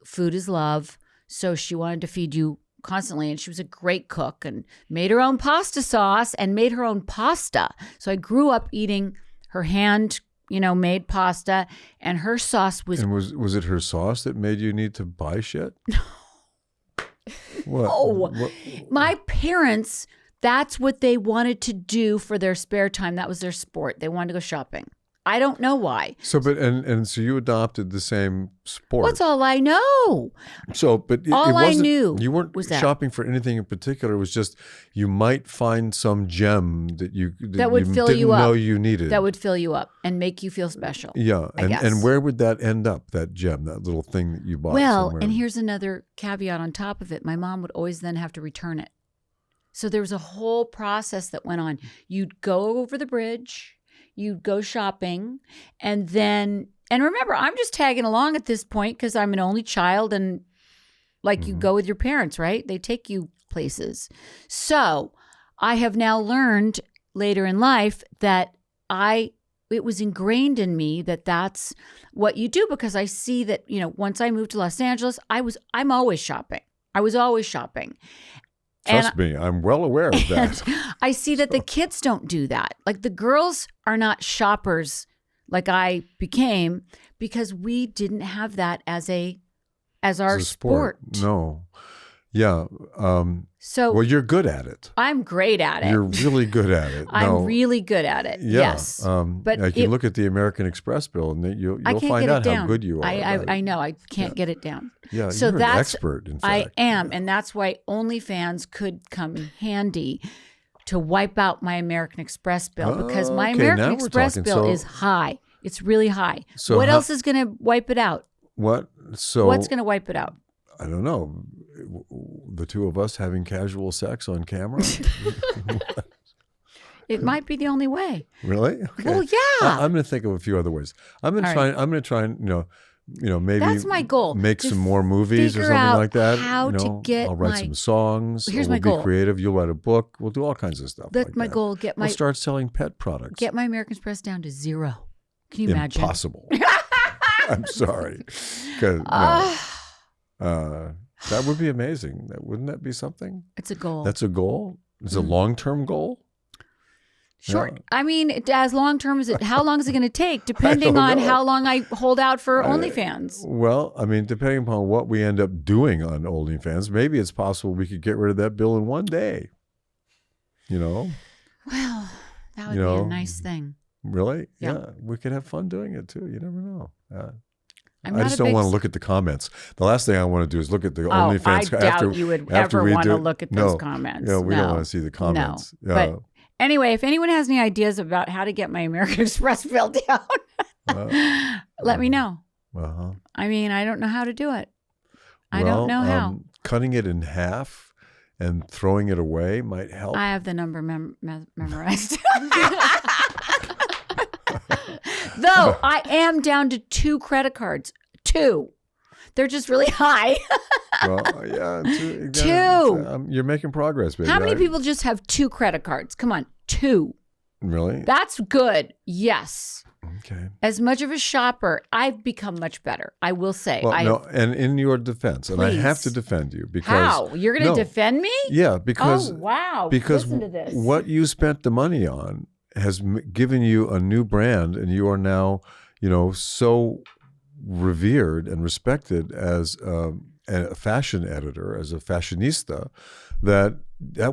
Food is love. So she wanted to feed you constantly, and she was a great cook and made her own pasta sauce and made her own pasta. So I grew up eating her made pasta, and her sauce was. And was it her sauce that made you need to buy shit? What? Oh, my parents, that's what they wanted to do for their spare time. That was their sport. They wanted to go shopping. I don't know why. So, so you adopted the same sport. That's all I know. So, but I knew you weren't shopping for anything in particular. It was just you might find some gem that would fill you up. Know you needed. That would fill you up and make you feel special. Yeah, I guess. And where would that end up? That gem, that little thing that you bought. Well, somewhere? And here's another caveat on top of it. My mom would always then have to return it. So there was a whole process that went on. You'd go over the bridge. You'd go shopping, and remember, I'm just tagging along at this point because I'm an only child, and you go with your parents, right? They take you places. So I have now learned later in life that it was ingrained in me that that's what you do, because I see that, once I moved to Los Angeles, I'm always shopping. I was always shopping. Trust me, I'm well aware of that. I see that the kids don't do that. The girls are not shoppers like I became, because we didn't have that as our sport. No. Yeah. So you're good at it. I'm great at it. You're really good at it. I'm really good at it. Yeah. Yes. But you can look at the American Express bill, and you'll find out how good you are. I know. I can't get it down. Yeah. So you're an that's expert. In fact, I am, and that's why OnlyFans could come in handy to wipe out my American Express bill, because my American Express bill is high. It's really high. So what else is going to wipe it out? What? So what's going to wipe it out? I don't know. The two of us having casual sex on camera? It might be the only way. Really? Okay. Well, yeah. I'm going to think of a few other ways. I'm going to try and maybe that's my goal. Make some more movies or something like that. How to get I'll write some songs. Here's my goal. Be creative. You'll write a book. We'll do all kinds of stuff. That's my goal. We'll start selling pet products. Get my American Express down to 0. Can you imagine? Impossible. I'm sorry. That would be amazing. Wouldn't that be something? It's a goal. That's a goal? It's a long-term goal? Short. Yeah. I mean, as long-term as it, how long is it going to take, depending on how long I hold out for OnlyFans? Well, I mean, depending upon what we end up doing on OnlyFans, maybe it's possible we could get rid of that bill in one day. Well, that would be a nice thing. Really? Yeah. We could have fun doing it too. You never know. I just don't want to look at the comments. The last thing I want to do is look at the OnlyFans. I doubt you would ever want to look at those comments. We don't want to see the comments. No. But anyway, if anyone has any ideas about how to get my American Express bill down, let me know. Uh-huh. I mean, I don't know how to do it. I don't know how. Cutting it in half and throwing it away might help. I have the number memorized. Though I am down to 2 credit cards. 2. They're just really high. Well, yeah. 2. You're making progress, baby. How many people just have 2 credit cards? Come on, 2. Really? That's good. Yes. Okay. As much of a shopper, I've become much better. I will say. Well, no, and in your defense, and I have to defend you because how? You're going to defend me? Yeah, because wow. Because listen to this. What you spent the money on has given you a new brand, and you are now, so revered and respected as a fashion editor, as a fashionista, that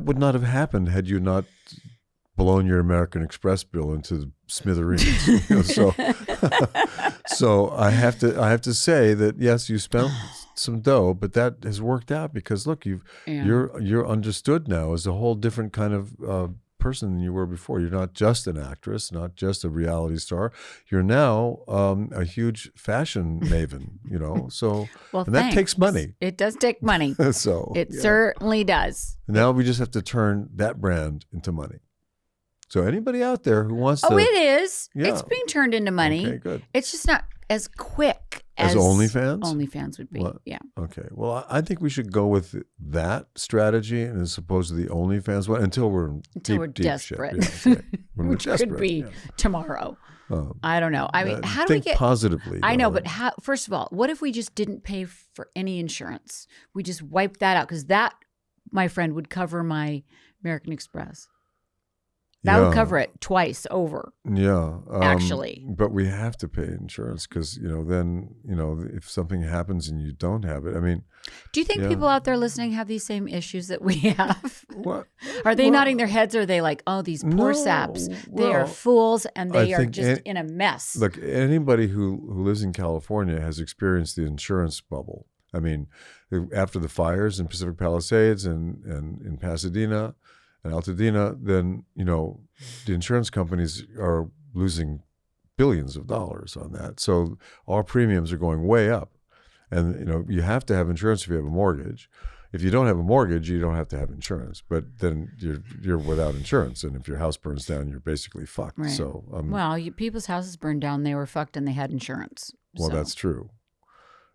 would not have happened had you not blown your American Express bill into the smithereens. So I have to say that yes, you spent some dough, but that has worked out because look, you're understood now as a whole different kind of person than you were before. You're not just an actress, not just a reality star. You're now a huge fashion maven. So well, and that takes money. It does take money. So it certainly does. Now we just have to turn that brand into money. So anybody out there who wants to... Oh, it is. Yeah. It's being turned into money. Okay, good. It's just not as quick as OnlyFans? OnlyFans would be. Well, yeah. Okay. Well, I think we should go with that strategy as opposed to the OnlyFans one until we're deep desperate. Shit. Yeah, okay. When Which we're desperate, could be tomorrow. I don't know. I mean, how do we think get positively? I know, but how? First of all, what if we just didn't pay for any insurance? We just wiped that out because that, my friend, would cover my American Express. That would cover it twice over. Yeah. Actually. But we have to pay insurance because, then, if something happens and you don't have it, I mean. Do you think people out there listening have these same issues that we have? What? Are they nodding their heads or are they like, oh, these poor saps, they are fools and they are just in a mess? Look, anybody who lives in California has experienced the insurance bubble. I mean, after the fires in Pacific Palisades and in Pasadena, and Altadena, then, the insurance companies are losing billions of dollars on that. So our premiums are going way up. And, you have to have insurance if you have a mortgage. If you don't have a mortgage, you don't have to have insurance. But then you're without insurance. And if your house burns down, you're basically fucked. Right. So, well, people's houses burned down, they were fucked and they had insurance. Well, that's true.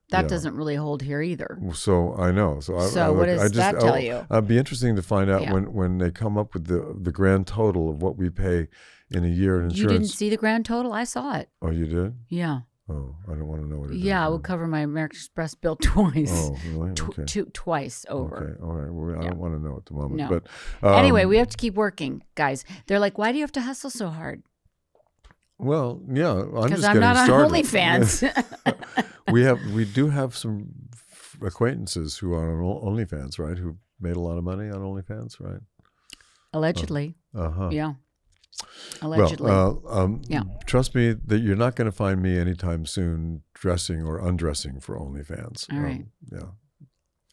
That doesn't really hold here either. So I know. So what does that tell you? It'd be interesting to find out when they come up with the grand total of what we pay in a year in insurance. You didn't see the grand total? I saw it. Oh, you did? Yeah. Oh, I don't want to know what it is. Yeah, I would cover my American Express bill twice. Oh, really? Okay. Twice over. Okay, all right. Well, I don't want to know at the moment. No. But anyway, we have to keep working, guys. They're like, why do you have to hustle so hard? Well, yeah, I'm just I'm getting not on started. OnlyFans. we do have some acquaintances who are on OnlyFans, right? Who made a lot of money on OnlyFans, right? Allegedly. Uh-huh. Yeah. Allegedly. Well, yeah. Trust me that you're not going to find me anytime soon dressing or undressing for OnlyFans. All right. Yeah.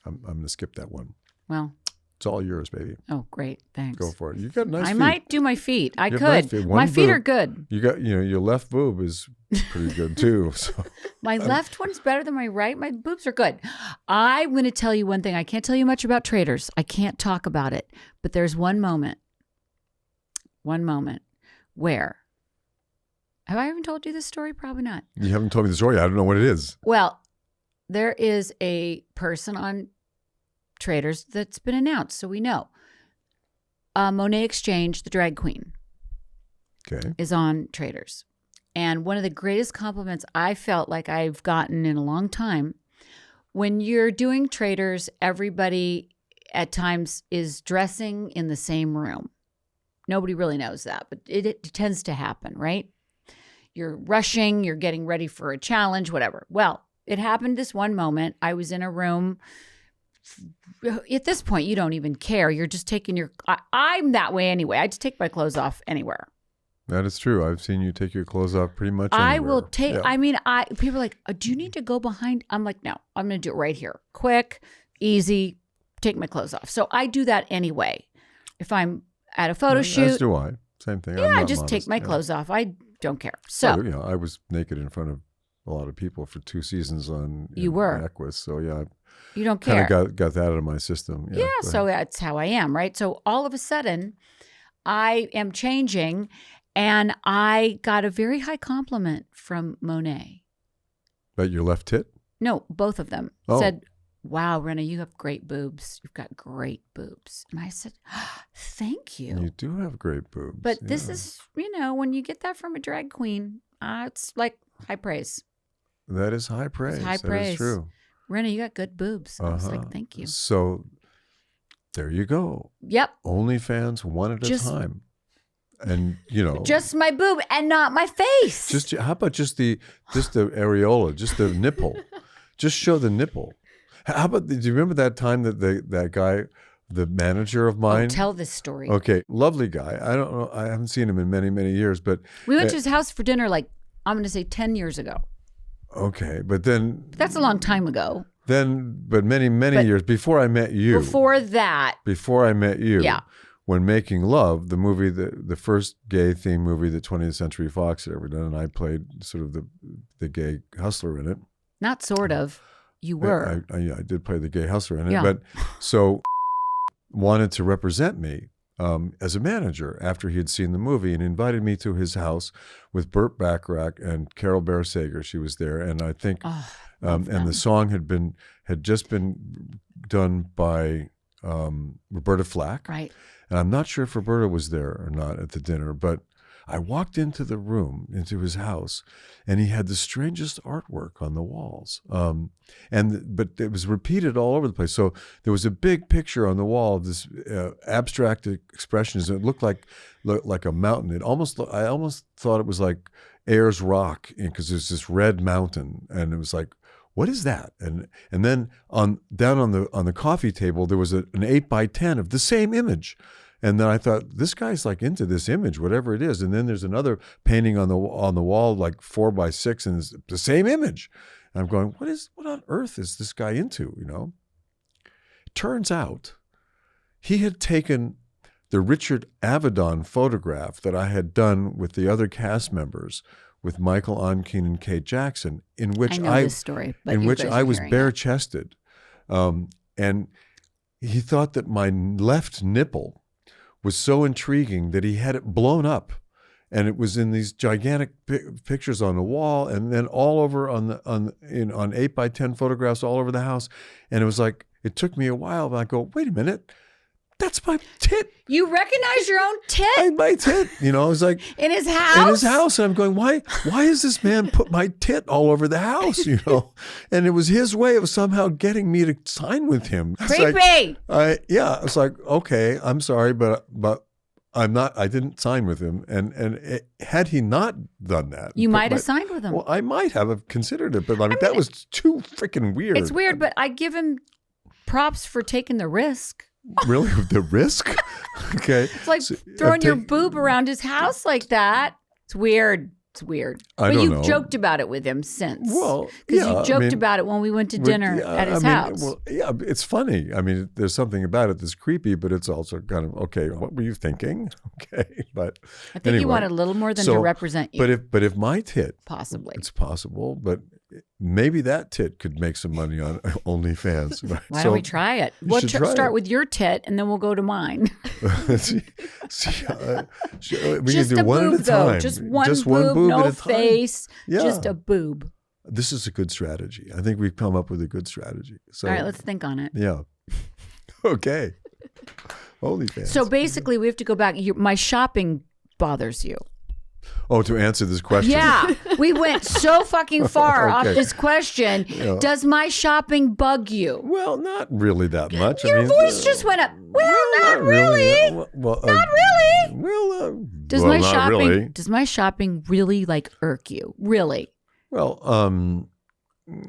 I'm going to skip that one. Well. It's all yours, baby. Oh, great. Thanks. Go for it. You got nice feet. I might do my feet. I could. could. My feet are good. You got, your left boob is pretty good too. So. My left one's better than my right. My boobs are good. I'm going to tell you one thing. I can't tell you much about Traitors. I can't talk about it. But there's one moment where, have I even told you this story? Probably not. You haven't told me the story. I don't know what it is. Well, there is a person on Traitors that's been announced, so we know. Monet Exchange, the drag queen, is on Traitors. And one of the greatest compliments I felt like I've gotten in a long time, when you're doing Traitors, everybody at times is dressing in the same room. Nobody really knows that, but it tends to happen, right? You're rushing, you're getting ready for a challenge, whatever. Well, it happened this one moment. I was in a room. At this point, you don't even care. You're just taking I'm that way anyway. I just take my clothes off anywhere. That is true. I've seen you take your clothes off pretty much anywhere. I will take, people are like, do you need to go behind? I'm like, no, I'm going to do it right here. Quick, easy, take my clothes off. So I do that anyway. If I'm at a photo shoot. As do I. Same thing. Yeah, I just take my clothes off. I don't care. So. I was naked in front of a lot of people for 2 seasons on You were. Equus. So yeah, You don't kind care. of got that out of my system. Yeah, go so ahead. that's how I am, right? So all of a sudden, I am changing, and I got a very high compliment from Monet. But your left tit? No, both of them Oh. said, "Wow, Rinna, you have great boobs. You've got great boobs." And I said, "Thank you." You do have great boobs. But this yeah. is, when you get that from a drag queen, it's like high praise. That is high praise. high That praise. is true. Rinna, you got good boobs. I was like, "Thank you." So there you go. Yep. OnlyFans one at Just- a time. And Just my boob and not my face. just how about just the areola, just the nipple. Just show the nipple. How about do you remember that time that that guy, the manager of mine? tell this story. Okay, lovely guy. I don't know. I haven't seen him in many, many years, but We went to his house for dinner, like, I'm going to say 10 years ago. okay. But then That's a long time ago. but many, many But years before I met you. Before that, Before I met you. Yeah. When Making Love, the movie, the first gay theme movie that 20th Century Fox had ever done, and I played sort of the gay hustler in it. not sort of, you were. I did play the gay hustler in it, Yeah. but so wanted to represent me as a manager after he had seen the movie and invited me to his house with Burt Bacharach and Carol Bear-Sager. She was there, and I think, and the song had just been done by Roberta Flack. Right. And I'm not sure if Roberta was there or not at the dinner, but I walked into the room, into his house, and he had the strangest artwork on the walls. But it was repeated all over the place. So there was a big picture on the wall of this abstract expressionism. It looked like a mountain. I almost thought it was like Ayers Rock, because there's this red mountain, and it was like, what is that? And then down on the coffee table there was an 8x10 of the same image. And then I thought, this guy's like into this image, whatever it is. And then there's another painting on the wall, like 4x6, and it's the same image. And I'm going, what on earth is this guy into? Turns out he had taken the Richard Avedon photograph that I had done with the other cast members, with Michael Onkine and Kate Jackson, in which I know this story, but in you which guys I are was hearing it. bare-chested, and he thought that my left nipple was so intriguing that he had it blown up, and it was in these gigantic pictures on the wall, and then all over on 8x10 photographs all over the house, and it was like, it took me a while, but I go, wait a minute. That's my tit. You recognize your own tit My tit. I was like, in his house? in his house. And I'm going, why has this man put my tit all over the house, And it was his way of somehow getting me to sign with him. It's Creepy. like, I was like, okay, I'm sorry, but I didn't sign with him. And had he not done that. You might have signed with him. Well, I might have considered it, but that was too freaking weird. It's weird, but I give him props for taking the risk. Really? The risk? Okay. It's like throwing your boob around his house like that. It's weird. It's weird. I But don't you've know. joked about it with him since. Well, because yeah, you joked about it when we went to dinner at his house. Well, yeah, it's funny. I mean, there's something about it that's creepy, but it's also kind of, okay, what were you thinking? Okay, but I think you wanted a little more than to represent you. But if my tit, possibly, it's possible, but maybe that tit could make some money on OnlyFans. Right? Why don't we try it? We'll should try start it. with your tit, and then we'll go to mine. we Just can do a one boob, at a though. time. Just one boob, at no a time. face, Yeah. just a boob. This is a good strategy. I think we've come up with a good strategy. So, All right, let's think on it. Yeah. Okay. OnlyFans. So basically, we have to go back. My shopping bothers you. Oh, to answer this question. Yeah, we went so fucking far off Okay. this question. Yeah. Does my shopping bug you? Well, not really that much. Your voice just went up. Well, not really. Well, Not really. Well, Does well, my not shopping really. does my shopping really irk you? Really? Well,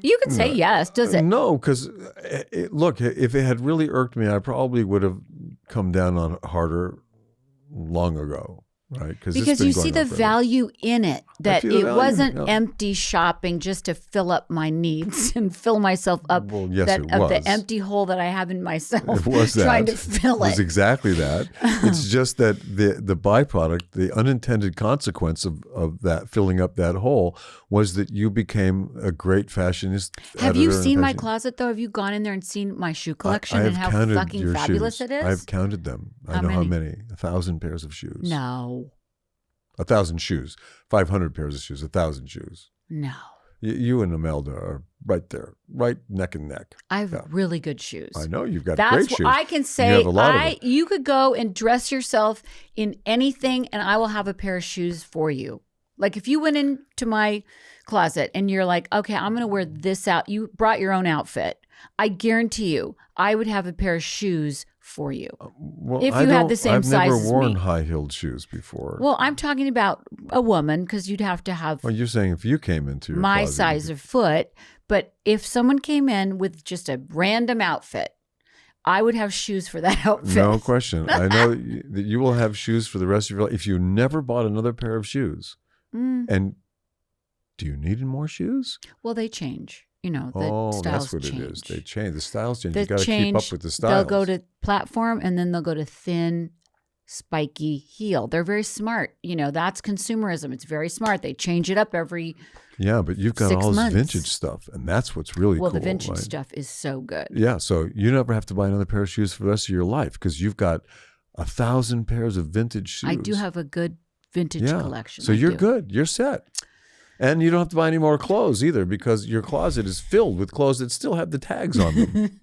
You could say yes. Does it? No, because look, if it had really irked me, I probably would have come down on it harder long ago. right? Because you see the value in it, that see the it value, wasn't yeah. empty shopping just to fill up my needs and fill myself up Well, yes, that, it of the was. empty hole that I have in myself. It was that. Trying to fill It was it. exactly that. It's just that the byproduct, the unintended consequence of that filling up that hole was that you became a great fashionist. Have you editor and seen my fashion- closet though? Have you gone in there and seen my shoe collection I and have how counted fucking your fabulous shoes. it is? I've counted them. I How know how many? many. 1,000 pairs of shoes. No. 1,000 shoes. 500 pairs of shoes. 1,000 shoes. No. You and Imelda are right there, right neck and neck. I have Yeah. really good shoes. I know you've got That's great what shoes. I can say. You have a lot of them. You could go and dress yourself in anything, and I will have a pair of shoes for you. Like if you went into my closet and you're like, okay, I'm going to wear this out. You brought your own outfit. I guarantee you, I would have a pair of shoes for you. Well, if you had the same I've size never as worn me. high-heeled shoes before. Well, I'm talking about a woman because you'd have to have Well, you're saying if you came into your my closet, size of foot. But if someone came in with just a random outfit, I would have shoes for that outfit. no question. I know that you will have shoes for the rest of your life if you never bought another pair of shoes. Mm. And do you need more shoes? Well, they change. You know, the Oh, styles that's what change. it is. They change. The styles change. They You got to keep change. up with the styles. They'll go to platform and then they'll go to thin, spiky heel. They're very smart. You know, that's consumerism. It's very smart. They change it up every. Yeah, but you've got 6 all this months. vintage stuff, and that's what's really Well, cool. the vintage right? stuff is so good. Yeah, so you never have to buy another pair of shoes for the rest of your life because you've got 1,000 pairs of vintage shoes. I do have a good vintage collection. So I you're do. good. You're set. And you don't have to buy any more clothes either because your closet is filled with clothes that still have the tags on them.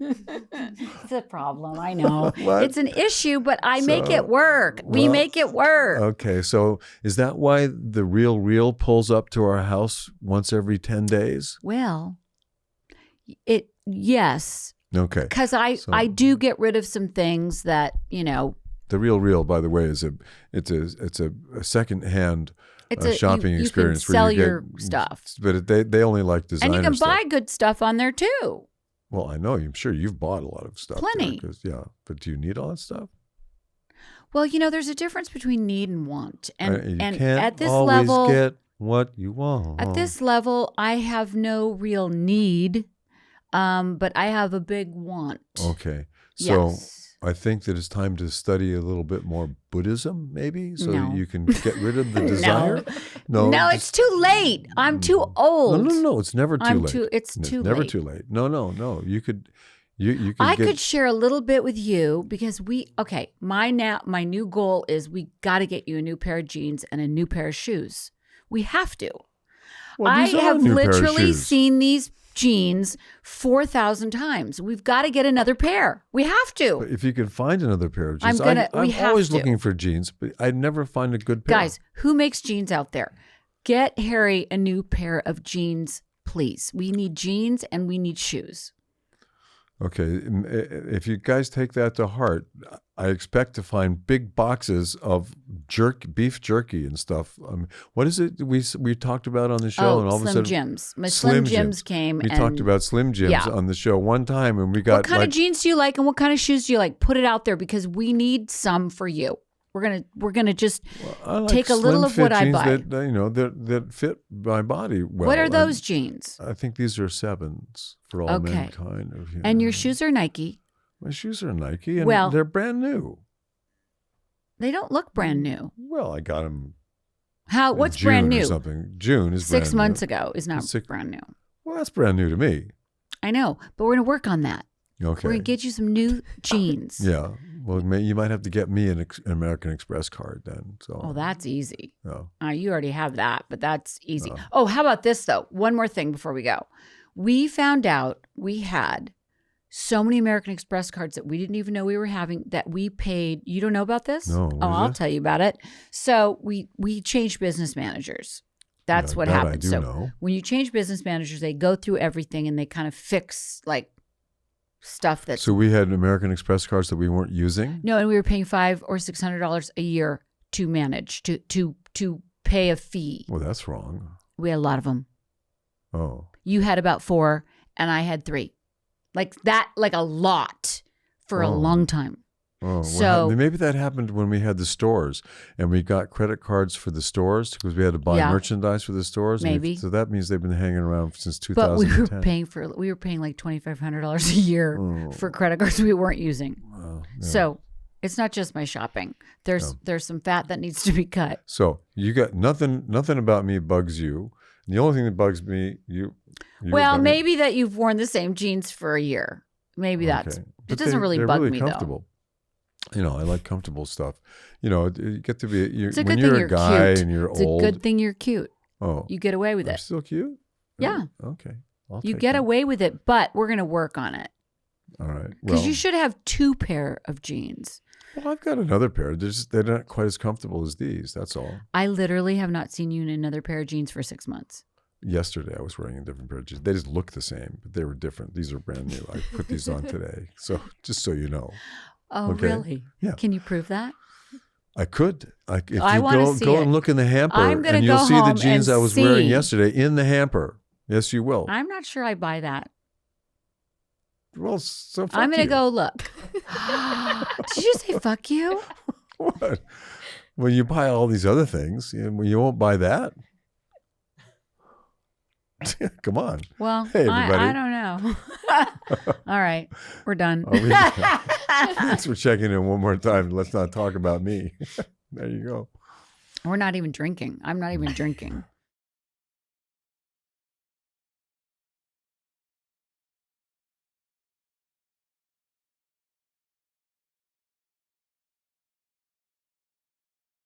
It's a problem. I know. What? It's an issue, but I make So, it work. We well, make it work. Okay, so is that why the RealReal pulls up to our house once every 10 days? Well, yes, Okay. because I do get rid of some things that, you know. The RealReal, by the way, is it's a secondhand shopping you experience can sell where you your get stuff. But they only like designer And you can stuff. buy good stuff on there too. Well, I know. I'm sure you've bought a lot of stuff. there, Plenty. 'cause- yeah, but do you need all that stuff? Well, you know, there's a difference between need and want. You And can't at this always level, get what you want. at this level, I have no real need, but I have a big want. Okay. So Yes. I think that it's time to study a little bit more Buddhism, maybe, so No. that you can get rid of the desire. No, it's too late. I'm too old. No. It's never too late. It's too never late. too late. No. You could. You could. I get, could share a little bit with you because my new goal is we got to get you a new pair of jeans and a new pair of shoes. We have to. Well, I these are a have new pair of literally shoes. seen these jeans 4,000 times. We've got to get another pair. We have to. But if you can find another pair of jeans, I'm I'm have always to. looking for jeans, but I never find a good pair. Guys, who makes jeans out there? Get Harry a new pair of jeans, please. We need jeans and we need shoes. Okay, if you guys take that to heart, I expect to find big boxes of beef jerky and stuff. What is it we talked about on the show? And all of a Slim sudden, Jims. My Slim Jims came. We and talked about Slim Jims Yeah. on the show one time, and we got what kind of jeans do you like and what kind of shoes do you like? Put it out there because we need some for you. We're gonna just I like take a little of slim what fit I jeans buy. that fit my body well. What are And those jeans? I think these are sevens for all Okay. mankind. And your shoes are Nike. My shoes are Nike, and Well- they're brand new. They don't look brand new. Well, I got them. What's June brand or new? something. June is 6 brand months new. ago is not Six- brand new. Well, that's brand new to me. I know, but we're gonna work on that. Okay. We're gonna get you some new jeans. Yeah. Well, you might have to get me an American Express card then. So. Oh, that's easy. No. You already have that, but that's easy. Oh. Oh, how about this though? One more thing before we go. We found out we had so many American Express cards that we didn't even know we were having that we paid. You don't know about this? No, what Oh, is I'll it? tell you about it. So we changed business managers. That's Yeah, what that I happened. do So know. when you change business managers, they go through everything and they kind of fix like stuff that's So we had American Express cards that we weren't using. no, and we were paying $500 or $600 a year to manage to pay a fee. Well, that's wrong. We had a lot of them. Oh. You had about 4 and I had 3. Like that, like a lot for a Oh. long time. Oh, So maybe that happened when we had the stores and we got credit cards for the stores because we had to buy merchandise for the stores. Maybe. So that means they've been hanging around since but 2010. we were paying like $2,500 a year for credit cards we weren't using. Yeah. So it's not just my shopping. There's some fat that needs to be cut. So you got nothing about me bugs you. The only thing that bugs me, well, maybe that you've worn the same jeans for a year. Maybe that's it. Doesn't really bug me comfortable. Though. You know, I like comfortable stuff. You know, you get to be when you're a guy cute. and you're it's old. It's a good thing you're cute. Oh, you get away with I'm it. still cute. Yeah. Okay. You get away with it, but we're gonna work on it. All right. Because you should have 2 pair of jeans. Well, I've got another pair. They're not quite as comfortable as these. That's all. I literally have not seen you in another pair of jeans for 6 months. Yesterday, I was wearing a different pair of jeans. They just look the same, but they were different. These are brand new. I put these on today. So just so you know. Oh, okay? Really? Yeah. Can you prove that? I could. If you go and look in the hamper, and you'll see the jeans I was wearing yesterday in the hamper. Yes, you will. I'm not sure I buy that. Well, so fuck I'm going to you. go look. Did you say fuck you? What? Well, you buy all these other things. You won't buy that. Come on. Well, hey, everybody. I don't know. All right. We're done. Thanks for checking in one more time. Let's not talk about me. There you go. We're not even drinking. I'm not even drinking.